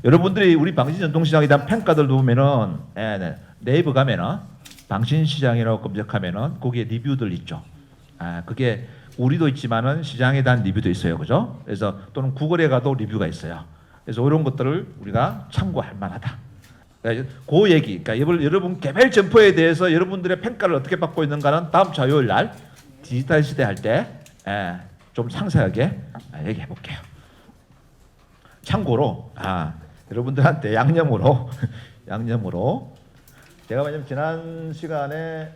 여러분들이 우리 방신전통시장에 대한 평가들도 보면은 네이버 가면은 방신시장이라고 검색하면은 거기에 리뷰들 있죠. 그게 우리도 있지만은 시장에 대한 리뷰도 있어요, 그죠? 그래서 또는 구글에 가도 리뷰가 있어요. 그래서 이런 것들을 우리가 참고할 만하다. 그 얘기, 그러니까 여러분 개별 점포에 대해서 여러분들의 평가를 어떻게 받고 있는가는 다음 주 화요일 날 디지털 시대 할 때 좀 상세하게 얘기해 볼게요. 참고로 여러분들한테 양념으로 제가 왜냐면 지난 시간에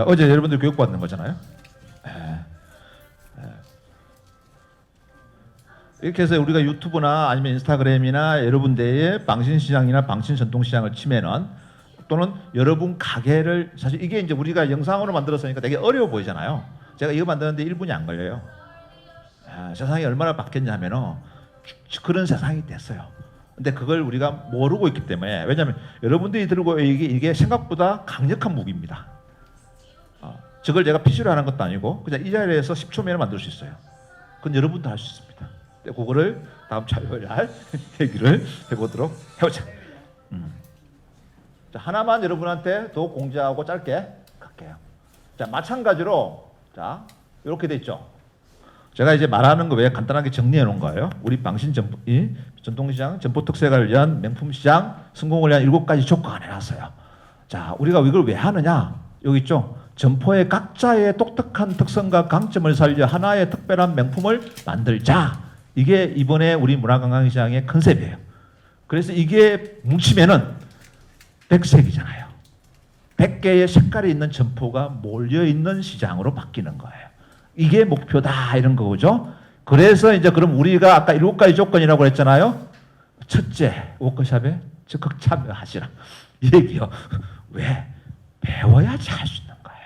어제 여러분들 교육 받는 거잖아요. 이렇게 해서 우리가 유튜브나 아니면 인스타그램이나 여러분들의 방신시장이나 방신전통시장을 치면은 또는 여러분 가게를 사실 이게 이제 우리가 영상으로 만들었으니까 되게 어려워 보이잖아요. 제가 이거 만드는데 1분이 안 걸려요. 세상이 얼마나 바뀌었냐면은 그런 세상이 됐어요. 근데 그걸 우리가 모르고 있기 때문에 왜냐하면 여러분들이 들고 이게 생각보다 강력한 무기입니다. 저걸 제가 PC로 하는 것도 아니고 그냥 이 자리에서 10초면 만들 수 있어요. 그건 여러분도 할 수 있습니다. 그거를 다음 주 화요일 날 얘기를 해보도록 해보자. 자, 하나만 여러분한테 더 공지하고 짧게 갈게요. 자, 마찬가지로 자 이렇게 돼 있죠. 제가 이제 말하는 거 왜 간단하게 정리해 놓은 거예요. 우리 방신 전통시장 점포 특색을 위한 명품시장 성공을 위한 7가지 조건을 해놨어요. 자, 우리가 이걸 왜 하느냐? 여기 있죠. 점포의 각자의 독특한 특성과 강점을 살려 하나의 특별한 명품을 만들자. 이게 이번에 우리 문화관광시장의 컨셉이에요. 그래서 이게 뭉치면은 100색이잖아요. 100개의 색깔이 있는 점포가 몰려있는 시장으로 바뀌는 거예요. 이게 목표다 이런 거죠. 그래서 이제 그럼 우리가 아까 7가지 조건이라고 했잖아요. 첫째, 워크숍에 적극 참여하시라. 이 얘기요. 왜? 배워야지 할 수 있는 거예요.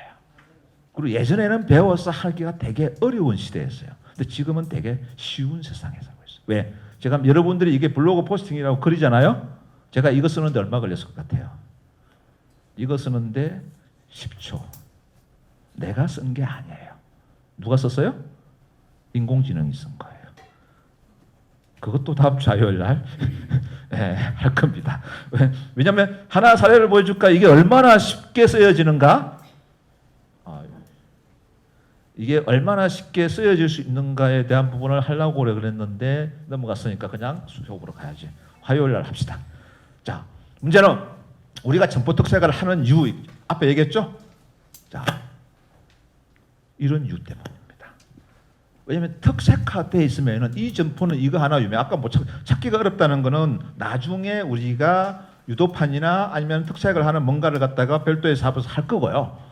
그리고 예전에는 배워서 하기가 되게 어려운 시대였어요. 근데 지금은 되게 쉬운 세상에 살고 있어요. 왜? 제가 여러분들이 이게 블로그 포스팅이라고 글이잖아요. 제가 이거 쓰는데 얼마 걸렸을 것 같아요? 이거 쓰는데 10초. 내가 쓴 게 아니에요. 누가 썼어요? 인공지능이 쓴 거예요. 그것도 다음 주 화요일 날 할 겁니다. 왜냐하면 하나 사례를 보여줄까? 이게 얼마나 쉽게 쓰여지는가? 이게 얼마나 쉽게 쓰여질 수 있는가에 대한 부분을 하려고 그랬는데 넘어갔으니까 그냥 수업으로 가야지. 화요일 날 합시다. 자, 문제는 우리가 점포 특색을 하는 이유 앞에 얘기했죠? 자, 이런 이유 때문입니다. 왜냐하면 특색화되어 있으면은 이 점포는 이거 하나 유명. 아까 뭐 찾기가 어렵다는 거는 나중에 우리가 유도판이나 아니면 특색을 하는 뭔가를 갖다가 별도의 사업에서 할 거고요.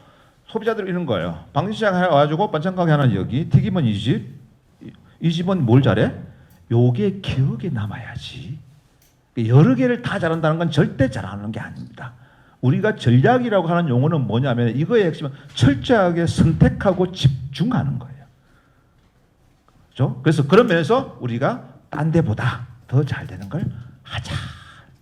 소비자들이 이런 거예요. 방신시장 와가지고 반찬 가게 하나 여기, 튀김은 이 집, 이 집은 뭘 잘해? 요게 기억에 남아야지. 여러 개를 다 잘한다는 건 절대 잘하는 게 아닙니다. 우리가 전략이라고 하는 용어는 뭐냐면 이거의 핵심은 철저하게 선택하고 집중하는 거예요. 그렇죠? 그래서 그런 면에서 우리가 딴 데보다 더 잘 되는 걸 하자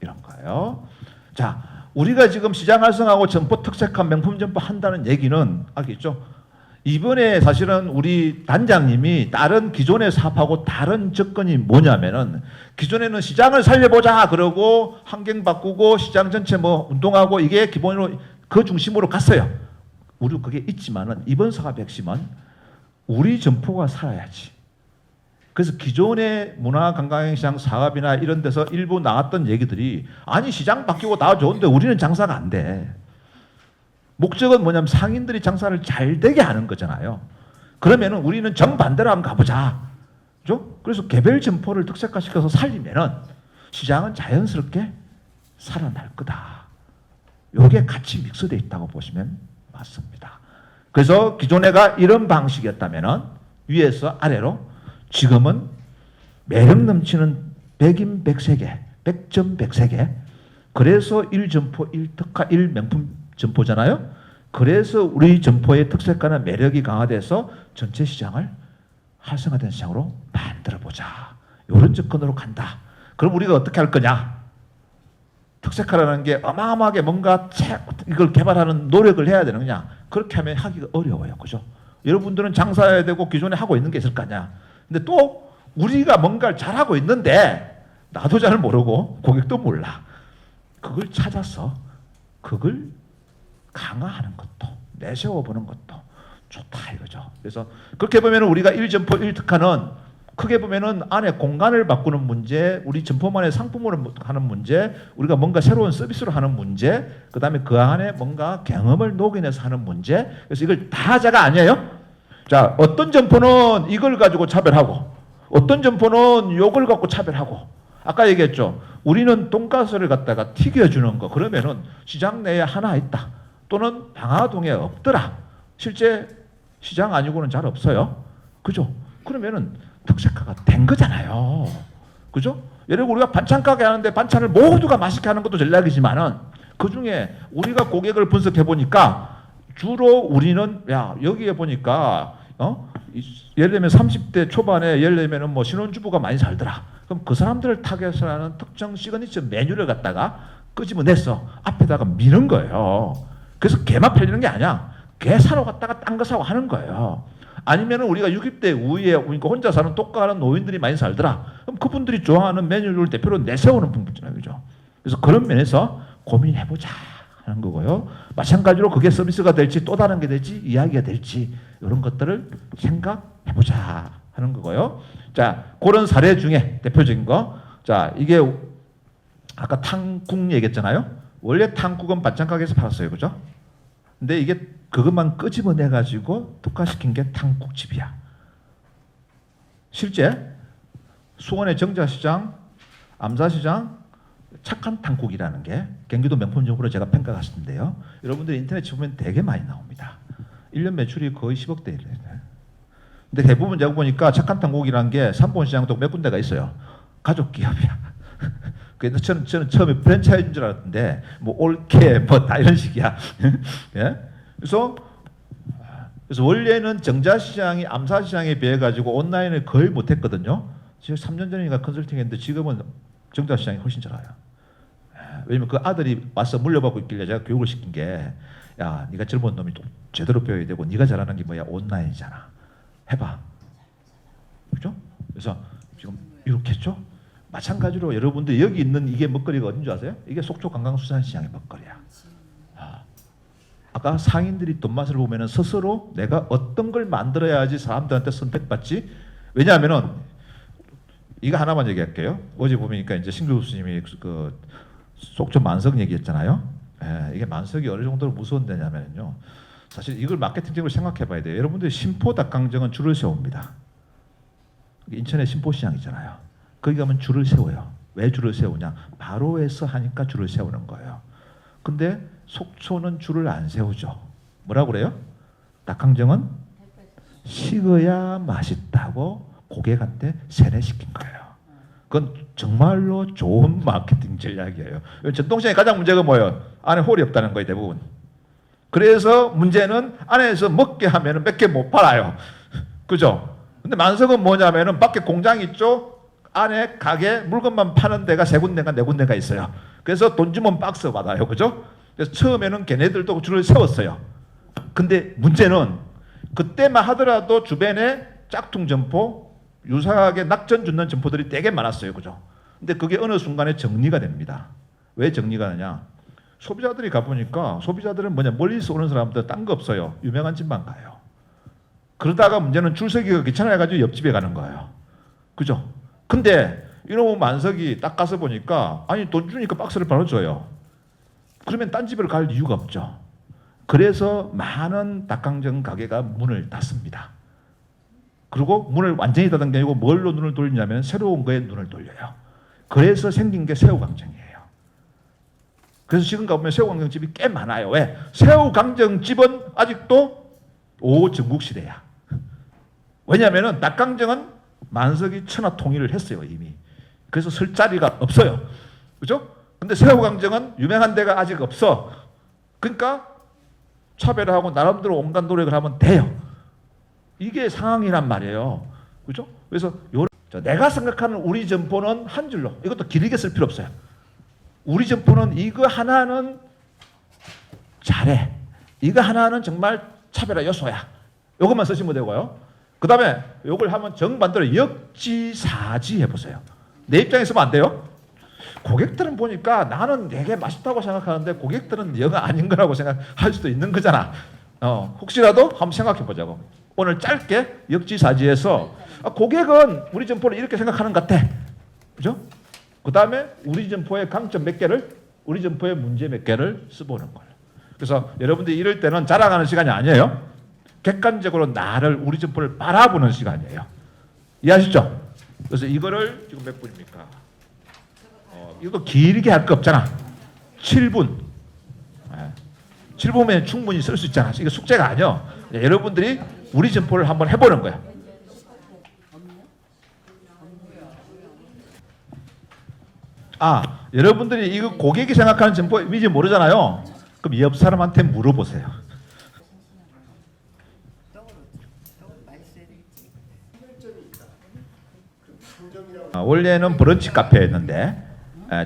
이런 거예요. 자, 우리가 지금 시장 활성화하고 점포 특색한 명품 점포 한다는 얘기는 알겠죠? 이번에 사실은 우리 단장님이 다른 기존의 사업하고 다른 접근이 뭐냐면은 기존에는 시장을 살려보자 그러고 환경 바꾸고 시장 전체 뭐 운동하고 이게 기본으로 그 중심으로 갔어요. 우리 그게 있지만은 이번 사업의 핵심은 우리 점포가 살아야지. 그래서 기존의 문화관광시장 사업이나 이런 데서 일부 나왔던 얘기들이 아니 시장 바뀌고 다 좋은데 우리는 장사가 안 돼. 목적은 뭐냐면 상인들이 장사를 잘 되게 하는 거잖아요. 그러면은 우리는 정반대로 한번 가보자. 그죠? 그래서 개별 점포를 특색화시켜서 살리면은 시장은 자연스럽게 살아날 거다. 요게 같이 믹스되어 있다고 보시면 맞습니다. 그래서 기존에가 이런 방식이었다면은 위에서 아래로 지금은 매력 넘치는 100인 100세계, 100점 100세계. 그래서 1점포 1특화 1명품 점포잖아요. 그래서 우리 점포의 특색과는 매력이 강화돼서 전체 시장을 활성화된 시장으로 만들어보자. 이런 접근으로 간다. 그럼 우리가 어떻게 할 거냐? 특색화라는 게 어마어마하게 뭔가 이걸 개발하는 노력을 해야 되는 거냐? 그렇게 하면 하기가 어려워요. 그죠? 여러분들은 장사해야 되고 기존에 하고 있는 게 있을 거 아니야. 근데 또 우리가 뭔가를 잘하고 있는데 나도 잘 모르고 고객도 몰라. 그걸 찾아서 그걸 강화하는 것도 내세워보는 것도 좋다 이거죠. 그래서 그렇게 보면 우리가 1점포 1특화는 크게 보면은 안에 공간을 바꾸는 문제, 우리 점포만의 상품으로 하는 문제, 우리가 뭔가 새로운 서비스로 하는 문제, 그 다음에 그 안에 뭔가 경험을 녹여내서 하는 문제. 그래서 이걸 다 하자가 아니에요. 자, 어떤 점포는 이걸 가지고 차별하고, 어떤 점포는 요걸 갖고 차별하고. 아까 얘기했죠. 우리는 돈가스를 갖다가 튀겨주는 거, 그러면은 시장 내에 하나 있다. 또는 방화동에 없더라. 실제 시장 아니고는 잘 없어요. 그죠? 그러면은 특색화가 된 거잖아요. 그죠? 예를 들어 우리가 반찬 가게 하는데 반찬을 모두가 맛있게 하는 것도 전략이지만은 그 중에 우리가 고객을 분석해 보니까 주로 우리는 야 여기에 보니까 예를 들면 30대 초반에 예를 들면은 뭐 신혼주부가 많이 살더라. 그럼 그 사람들을 타겟으로 하는 특정 시그니처 메뉴를 갖다가 끄집어내서 앞에다가 미는 거예요. 그래서 걔만 팔리는 게 아니야. 걔 사러 갔다가 딴 거 사고 하는 거예요. 아니면은 우리가 60대 우위에 그러니까 혼자 사는 독가하는 노인들이 많이 살더라. 그럼 그분들이 좋아하는 메뉴를 대표로 내세우는 분이잖아요. 그죠? 그래서 그런 면에서 고민해보자 하는 거고요. 마찬가지로 그게 서비스가 될지 또 다른 게 될지 이야기가 될지 이런 것들을 생각해보자 하는 거고요. 자, 그런 사례 중에 대표적인 거. 자, 이게 아까 탕국 얘기했잖아요. 원래 탕국은 반찬 가게에서 팔았어요. 그죠? 근데 이게 그것만 끄집어내 가지고 특화시킨 게 탕국집이야. 실제 수원의 정자시장, 암사시장 착한 탕국이라는 게 경기도 명품점으로 제가 평가했는데요. 여러분들 인터넷에 보면 되게 많이 나옵니다. 1년 매출이 거의 10억대 이래요. 근데 대부분 제가 보니까 착한 탕국이라는 게 삼본시장도 몇 군데가 있어요. 가족 기업이야. 그래서 저는 처음에 프랜차이즈인 줄 알았는데 뭐 올케 뭐 다 이런 식이야. 예? 그래서 원래는 정자시장이 암사시장에 비해 가지고 온라인을 거의 못했거든요. 지금 3년 전이니까 컨설팅했는데 지금은 정자시장이 훨씬 잘해요. 왜냐면 그 아들이 와서 물려받고 있길래 제가 교육을 시킨 게 야, 네가 젊은 놈이 좀 제대로 배워야 되고 네가 잘하는 게 뭐야 온라인이잖아. 해봐. 그죠? 그래서 지금 이렇게 했죠. 마찬가지로 여러분들 여기 있는 이게 먹거리가 어딘 줄 아세요? 이게 속초 관광수산시장의 먹거리야. 아까 상인들이 돈맛을 보면은 스스로 내가 어떤 걸 만들어야지 사람들한테 선택받지? 왜냐하면은 이거 하나만 얘기할게요. 어제 보니까 이제 신규 교수님이 그 속초 만석 얘기했잖아요. 이게 만석이 어느 정도로 무서운 데냐면요. 사실 이걸 마케팅적으로 생각해봐야 돼요. 여러분들 신포 닭강정은 줄을 세웁니다. 인천의 신포시장 있잖아요. 거기 가면 줄을 세워요. 왜 줄을 세우냐? 바로에서 하니까 줄을 세우는 거예요. 근데 속초는 줄을 안 세우죠. 뭐라고 그래요? 닭강정은 식어야 맛있다고 고객한테 세뇌시킨 거예요. 그건 정말로 좋은 마케팅 전략이에요. 전통시장의 가장 문제가 뭐예요? 안에 홀이 없다는 거예요, 대부분. 그래서 문제는 안에서 먹게 하면은 몇 개 못 팔아요. 그죠? 근데 만석은 뭐냐면은 밖에 공장 있죠? 안에 가게 물건만 파는 데가 세 군데가 네 군데가 있어요. 그래서 돈 주면 박스 받아요. 그죠? 그래서 처음에는 걔네들도 줄을 세웠어요. 근데 문제는 그때만 하더라도 주변에 짝퉁 점포, 유사하게 낙전 짓는 점포들이 되게 많았어요. 그죠? 근데 그게 어느 순간에 정리가 됩니다. 왜 정리가 되냐? 소비자들이 가보니까 소비자들은 뭐냐? 멀리서 오는 사람들 딴 거 없어요. 유명한 집만 가요. 그러다가 문제는 줄 서기가 귀찮아가지고 옆집에 가는 거예요. 그죠? 근데 이놈의 만석이 딱 가서 보니까 아니 돈 주니까 박스를 바로 줘요. 그러면 딴 집을 갈 이유가 없죠. 그래서 많은 닭강정 가게가 문을 닫습니다. 그리고 문을 완전히 닫은 게 아니고 뭘로 눈을 돌리냐면 새로운 거에 눈을 돌려요. 그래서 생긴 게 새우강정이에요. 그래서 지금 가보면 새우강정집이 꽤 많아요. 왜? 새우강정집은 아직도 전국시대야. 왜냐하면 닭강정은 만석이 천하 통일을 했어요 이미. 그래서 설 자리가 없어요. 그죠? 근데 새우강정은 유명한 데가 아직 없어. 그러니까 차별하고 나름대로 온갖 노력을 하면 돼요. 이게 상황이란 말이에요. 그죠? 그래서 내가 생각하는 우리 점포는 한 줄로, 이것도 길게 쓸 필요 없어요. 우리 점포는 이거 하나는 잘해. 이거 하나는 정말 차별화 요소야. 이것만 쓰시면 되고요. 그 다음에 요걸 하면 정반대로 역지사지 해보세요. 내 입장에 서면 안 돼요. 고객들은 보니까 나는 되게 맛있다고 생각하는데 고객들은 영 아닌 거라고 생각할 수도 있는 거잖아. 혹시라도 한번 생각해 보자고. 오늘 짧게 역지사지해서 고객은 우리 점포를 이렇게 생각하는 것 같아. 그죠? 그 다음에 우리 점포의 강점 몇 개를, 우리 점포의 문제 몇 개를 써보는 거예요. 그래서 여러분들이 이럴 때는 자랑하는 시간이 아니에요. 객관적으로 나를, 우리 점포를 바라보는 시간이에요. 이해하시죠? 그래서 이거를 지금 몇 분입니까? 이거 길게 할 거 없잖아. 7분. 7분이면 충분히 쓸 수 있잖아. 이거 숙제가 아니야. 여러분들이 우리 점포를 한번 해보는 거야. 여러분들이 이거 고객이 생각하는 점포 이미지 모르잖아요. 그럼 옆 사람한테 물어보세요. 원래는 브런치 카페였는데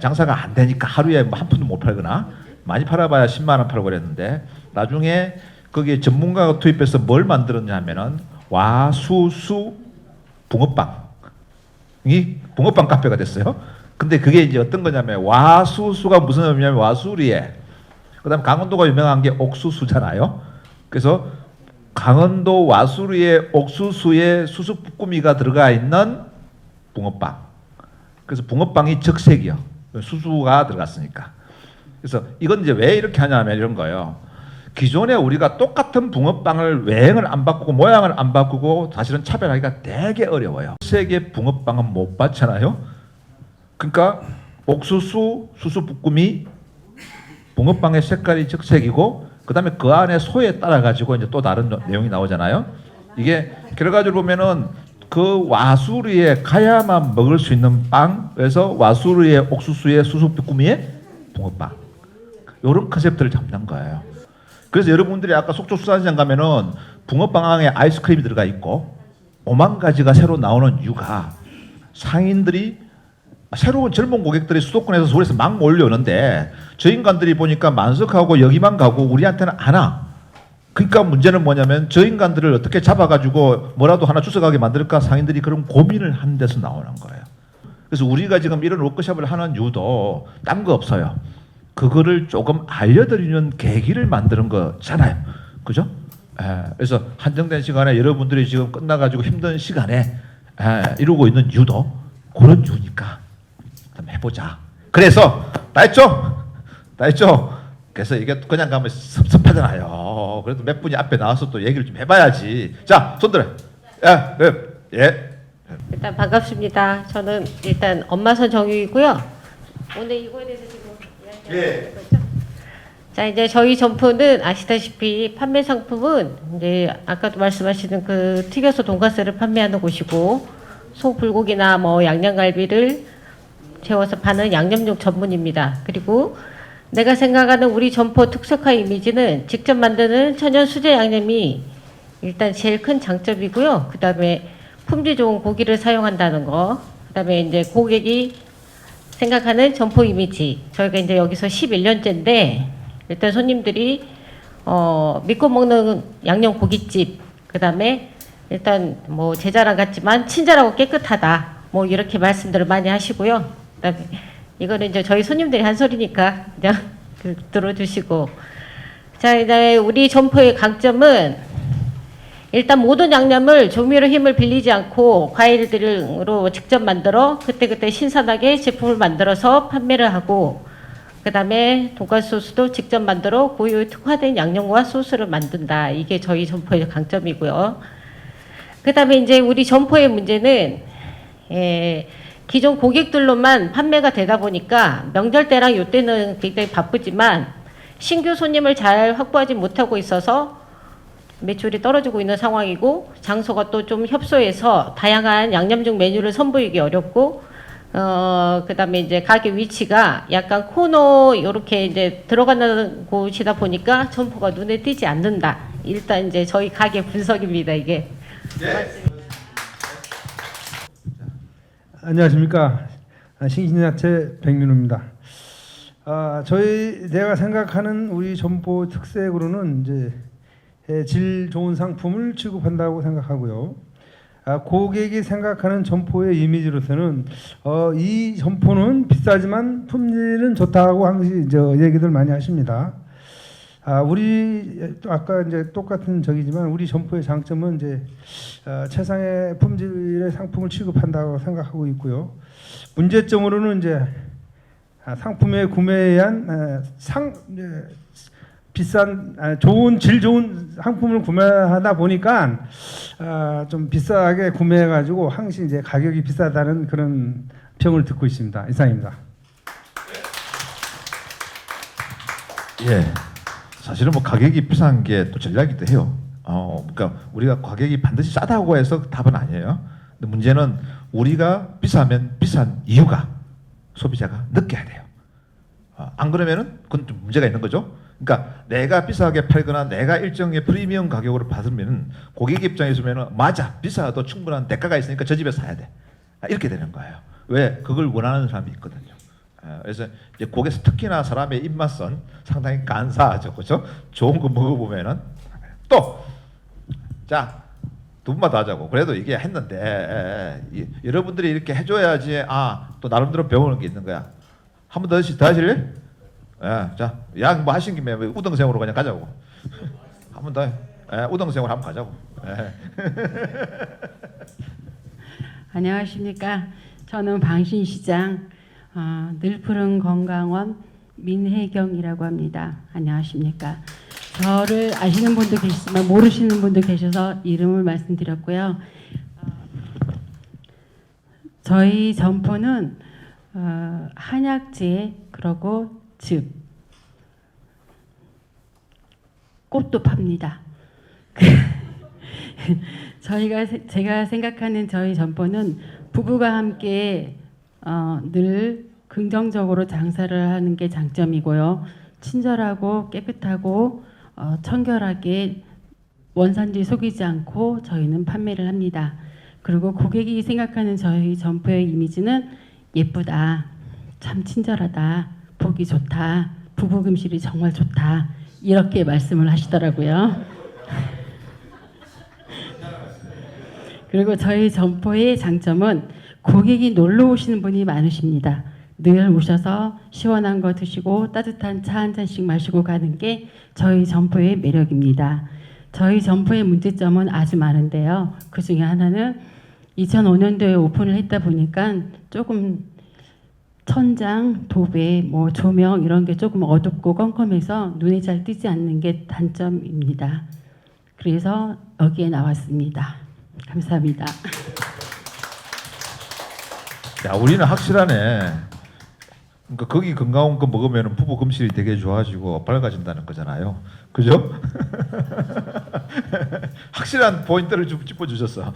장사가 안 되니까 하루에 한 푼도 못 팔거나 많이 팔아봐야 10만 원 팔고 그랬는데 나중에 거기에 전문가가 투입해서 뭘 만들었냐면은 와수수 붕어빵이 붕어빵 카페가 됐어요. 근데 그게 이제 어떤 거냐면 와수수가 무슨 의미냐면 와수리에, 그다음 강원도가 유명한 게 옥수수잖아요. 그래서 강원도 와수리에 옥수수에 수수부꾸미가 들어가 있는 붕어빵. 그래서 붕어빵이 적색이요. 수수가 들어갔으니까. 그래서 이건 이제 왜 이렇게 하냐면 이런 거예요. 기존에 우리가 똑같은 붕어빵을 외형을 안 바꾸고 모양을 안 바꾸고 사실은 차별하기가 되게 어려워요. 색의 붕어빵은 못 봤잖아요. 그러니까 옥수수, 수수부꾸미, 붕어빵의 색깔이 적색이고 그 다음에 그 안에 소에 따라 가지고 이제 또 다른 내용이 나오잖아요. 이게 결과적으로 보면은 그 와수리에 가야만 먹을 수 있는 빵, 그래서 와수리에 옥수수에 수수부꾸미에 붕어빵, 이런 컨셉들을 잡는 거예요. 그래서 여러분들이 아까 속초수산시장 가면은 붕어빵 안에 아이스크림이 들어가 있고 5만 가지가 새로 나오는 이유가 상인들이, 새로운 젊은 고객들이 수도권에서 서울에서 막 몰려오는데 저 인간들이 보니까 만석하고 여기만 가고 우리한테는 안 와. 그러니까 문제는 뭐냐면 저 인간들을 어떻게 잡아가지고 뭐라도 하나 주워가게 만들까, 상인들이 그런 고민을 한 데서 나오는 거예요. 그래서 우리가 지금 이런 워크숍을 하는 이유도 딴 거 없어요. 그거를 조금 알려드리는 계기를 만드는 거잖아요. 그죠? 그래서 한정된 시간에 여러분들이 지금 끝나가지고 힘든 시간에 이루고 있는 이유도 그런 이유니까 한번 해보자. 그래서 다 했죠? 다 했죠? 그래서 이게 그냥 가면 섭섭하잖아요. 그래도 몇 분이 앞에 나와서 또 얘기를 좀 해봐야지. 자, 손들어. 예. 일단 반갑습니다. 저는 일단 엄마선 정유이고요. 오늘 이거에 대해서 지금 이야기하는 거죠? 자, 이제 저희 점포는 아시다시피 판매 상품은 이제 아까도 말씀하시는 그 튀겨서 돈가스를 판매하는 곳이고 소 불고기나 뭐 양념갈비를 재워서 파는 양념용 전문입니다. 그리고 내가 생각하는 우리 점포 특색화 이미지는 직접 만드는 천연 수제 양념이 일단 제일 큰 장점이고요. 그 다음에 품질 좋은 고기를 사용한다는 거. 그 다음에 이제 고객이 생각하는 점포 이미지. 저희가 이제 여기서 11년째인데 일단 손님들이 믿고 먹는 양념 고깃집. 그 다음에 일단 뭐 제 자랑 같지만 친절하고 깨끗하다. 뭐 이렇게 말씀들을 많이 하시고요. 그 다음에 이거는 이제 저희 손님들이 한 소리니까 그냥 들어주시고. 자, 이제 우리 점포의 강점은 일단 모든 양념을 조미료 힘을 빌리지 않고 과일들로 직접 만들어 그때그때 신선하게 제품을 만들어서 판매를 하고, 그 다음에 돈가스 소스도 직접 만들어 고유에 특화된 양념과 소스를 만든다. 이게 저희 점포의 강점이고요. 그 다음에 이제 우리 점포의 문제는 기존 고객들로만 판매가 되다 보니까 명절 때랑 요때는 굉장히 바쁘지만 신규 손님을 잘 확보하지 못하고 있어서 매출이 떨어지고 있는 상황이고, 장소가 또 좀 협소해서 다양한 양념중 메뉴를 선보이기 어렵고, 그 다음에 이제 가게 위치가 약간 코너 이렇게 이제 들어가는 곳이다 보니까 점포가 눈에 띄지 않는다. 일단 이제 저희 가게 분석입니다, 이게. 안녕하십니까. 신신야채 백민우입니다. 제가 생각하는 우리 점포 특색으로는 이제 질 좋은 상품을 취급한다고 생각하고요. 고객이 생각하는 점포의 이미지로서는 이 점포는 비싸지만 품질은 좋다고 항상 얘기들 많이 하십니다. 우리 또 아까 이제 똑같은 적이지만 우리 점포의 장점은 이제 최상의 품질의 상품을 취급한다고 생각하고 있고요. 문제점으로는 이제 상품의 구매에 의한 비싼 좋은 질 좋은 상품을 구매하다 보니까 좀 비싸게 구매해가지고 항상 이제 가격이 비싸다는 그런 평을 듣고 있습니다. 이상입니다. 예. 사실은 뭐 가격이 비싼 게 또 전략이기도 해요. 그러니까 우리가 가격이 반드시 싸다고 해서 답은 아니에요. 근데 문제는 우리가 비싸면 비싼 이유가 소비자가 느껴야 돼요. 안 그러면은 그건 좀 문제가 있는 거죠. 그러니까 내가 비싸게 팔거나 내가 일정의 프리미엄 가격으로 받으면 고객 입장에서 보면 맞아 비싸도 충분한 대가가 있으니까 저 집에 사야 돼. 이렇게 되는 거예요. 왜? 그걸 원하는 사람이 있거든요. 그래서 이제 고객 특히나 사람의 입맛은 상당히 간사하죠, 그렇죠? 좋은 거 먹어보면은 또 자 두 분만 더 하자고. 그래도 이게 했는데 여러분들이 이렇게 해줘야지 또 나름대로 배우는 게 있는 거야. 한 번 더 하실래? 자, 양 뭐 하신 김에 우등생으로 그냥 가자고. 한 번 더 우등생으로 한번 가자고. 안녕하십니까. 저는 방신시장 늘푸른 건강원 민혜경이라고 합니다. 안녕하십니까. 저를 아시는 분도 계시지만 모르시는 분도 계셔서 이름을 말씀드렸고요. 저희 점포는 한약재 그리고 즙, 꽃도 팝니다. 제가 생각하는 저희 점포는 부부가 함께 늘 긍정적으로 장사를 하는 게 장점이고요. 친절하고 깨끗하고 청결하게 원산지 속이지 않고 저희는 판매를 합니다. 그리고 고객이 생각하는 저희 점포의 이미지는 예쁘다, 참 친절하다, 보기 좋다, 부부 금실이 정말 좋다 이렇게 말씀을 하시더라고요. 그리고 저희 점포의 장점은 고객이 놀러 오시는 분이 많으십니다. 늘 오셔서 시원한 거 드시고 따뜻한 차 한 잔씩 마시고 가는 게 저희 점포의 매력입니다. 저희 점포의 문제점은 아주 많은데요. 그 중에 하나는 2005년도에 오픈을 했다 보니까 조금 천장, 도배, 뭐 조명 이런 게 조금 어둡고 껌껌해서 눈에 잘 띄지 않는 게 단점입니다. 그래서 여기에 나왔습니다. 감사합니다. 야, 우리는 확실하네. 그러니까 거기 건강한 거 먹으면 부부 금실이 되게 좋아지고 밝아진다는 거잖아요. 그죠? 확실한 포인트를 좀 짚어주셨어.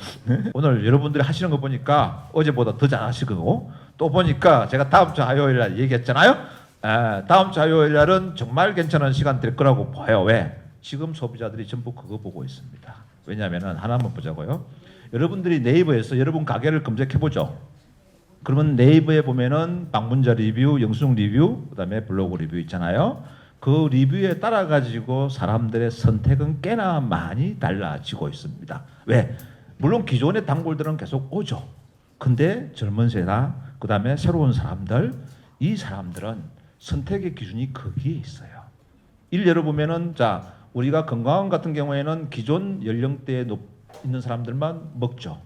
오늘 여러분들이 하시는 거 보니까 어제보다 더 잘하시고 또 보니까 제가 다음 주 화요일 날 얘기했잖아요. 다음 주 화요일 날은 정말 괜찮은 시간 될 거라고 봐요. 왜? 지금 소비자들이 전부 그거 보고 있습니다. 왜냐하면 하나만 보자고요. 여러분들이 네이버에서 여러분 가게를 검색해보죠. 그러면 네이버에 보면은 방문자 리뷰, 영수증 리뷰, 그다음에 블로그 리뷰 있잖아요. 그 리뷰에 따라 가지고 사람들의 선택은 꽤나 많이 달라지고 있습니다. 왜? 물론 기존의 단골들은 계속 오죠. 근데 젊은 세대, 그다음에 새로운 사람들, 이 사람들은 선택의 기준이 거기에 있어요. 일례로 보면은 자, 우리가 건강원 같은 경우에는 기존 연령대에 있는 사람들만 먹죠.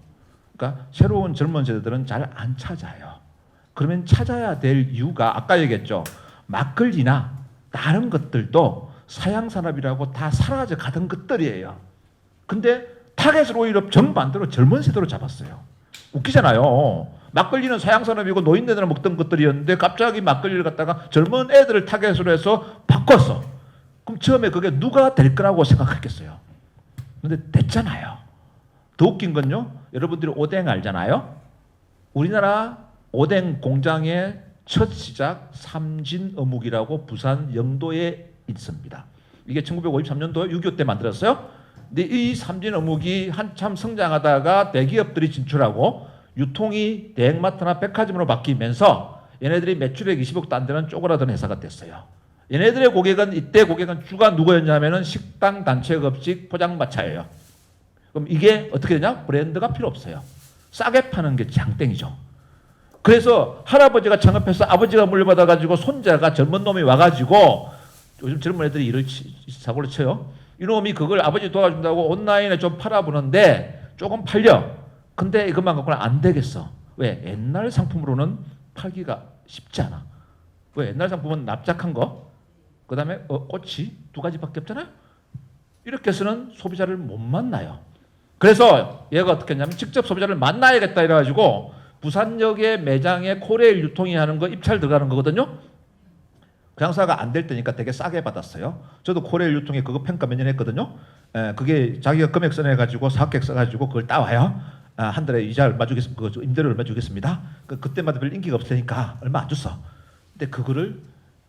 그러니까 새로운 젊은 세대들은 잘 안 찾아요. 그러면 찾아야 될 이유가 아까 얘기했죠. 막걸리나 다른 것들도 사양 산업이라고 다 사라져 가던 것들이에요. 근데 타겟을 오히려 정반대로 젊은 세대로 잡았어요. 웃기잖아요. 막걸리는 사양 산업이고 노인네들은 먹던 것들이었는데 갑자기 막걸리를 갖다가 젊은 애들을 타겟으로 해서 바꿨어. 그럼 처음에 그게 누가 될 거라고 생각했겠어요. 근데 됐잖아요. 더 웃긴 건요. 여러분들이 오뎅 알잖아요. 우리나라 오뎅 공장의 첫 시작 삼진어묵이라고 부산 영도에 있습니다. 이게 1953년도 6.25 때 만들었어요. 근데 이 삼진어묵이 한참 성장하다가 대기업들이 진출하고 유통이 대형마트나 백화점으로 바뀌면서 얘네들이 매출액 20억도 안 되는 쪼그라든 회사가 됐어요. 얘네들의 고객은 이때 고객은 주가 누구였냐면은 식당, 단체급식, 포장마차예요. 그럼 이게 어떻게 되냐? 브랜드가 필요 없어요. 싸게 파는 게 장땡이죠. 그래서 할아버지가 창업해서 아버지가 물려받아가지고 손자가 젊은 놈이 와가지고 요즘 젊은 애들이 이를 사고를 쳐요. 이놈이 그걸 아버지 도와준다고 온라인에 좀 팔아보는데 조금 팔려. 근데 이것만 갖고는 안 되겠어. 왜? 옛날 상품으로는 팔기가 쉽지 않아. 왜? 옛날 상품은 납작한 거, 그 다음에 꽃이 두 가지밖에 없잖아요. 이렇게 해서는 소비자를 못 만나요. 그래서 얘가 어떻게 했냐면 직접 소비자를 만나야겠다 이래가지고 부산역의 매장에 코레일 유통이 하는 거 입찰 들어가는 거거든요. 그 장사가 안 될 때니까 되게 싸게 받았어요. 저도 코레일 유통에 그거 평가 몇 년 했거든요. 그게 자기가 금액 써내가지고 사업계획 써가지고 그걸 따와요. 한 달에 이자 얼마 주겠습니다. 그 임대료 얼마 주겠습니다. 그때마다 별 인기가 없으니까 얼마 안 줬어. 근데 그거를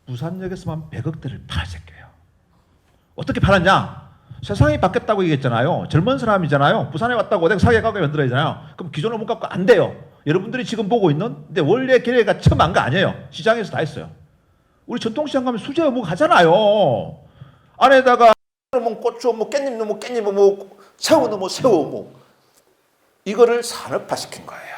부산역에서만 100억대를 팔았을게요. 어떻게 팔았냐? 세상이 바뀌었다고 얘기했잖아요. 젊은 사람이잖아요. 부산에 왔다고 내가 사게 가게 만들어야잖아요. 그럼 기존을 못 갖고 안 돼요. 여러분들이 지금 보고 있는, 근데 원래 기회가 처음 한 거 아니에요. 시장에서 다 했어요. 우리 전통시장 가면 수제 어묵 하잖아요. 안에다가 뭐 고추 어묵, 깻잎 어묵, 깻잎 어묵, 새우 어묵, 새우 어묵. 이거를 산업화시킨 거예요.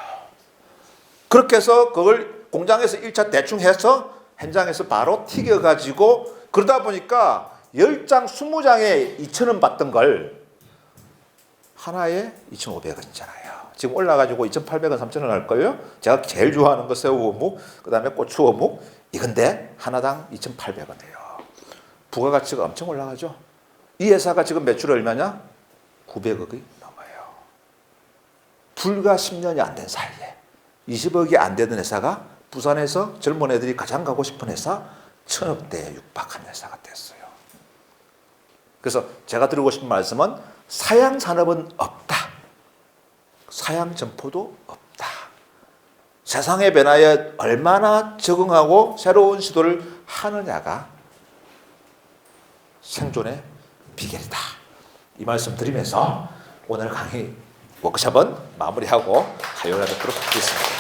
그렇게 해서 그걸 공장에서 1차 대충 해서 현장에서 바로 튀겨가지고 그러다 보니까 10장, 20장에 2,000원 받던 걸 하나에 2,500원이잖아요. 지금 올라가지고 2,800원, 3,000원 할 거예요. 제가 제일 좋아하는 거 새우 어묵, 그 다음에 고추 어묵. 이건데 하나당 2,800원이에요. 부가가치가 엄청 올라가죠. 이 회사가 지금 매출 얼마냐? 900억이 넘어요. 불과 10년이 안 된 사이에 20억이 안 되던 회사가 부산에서 젊은 애들이 가장 가고 싶은 회사 1,000억대에 육박한 회사가 됐어요. 그래서 제가 드리고 싶은 말씀은 사양 산업은 없다. 사양 점포도 없다. 세상의 변화에 얼마나 적응하고 새로운 시도를 하느냐가 생존의 비결이다. 이 말씀 드리면서 오늘 강의 워크숍은 마무리하고 화요일에 뵙도록 하겠습니다.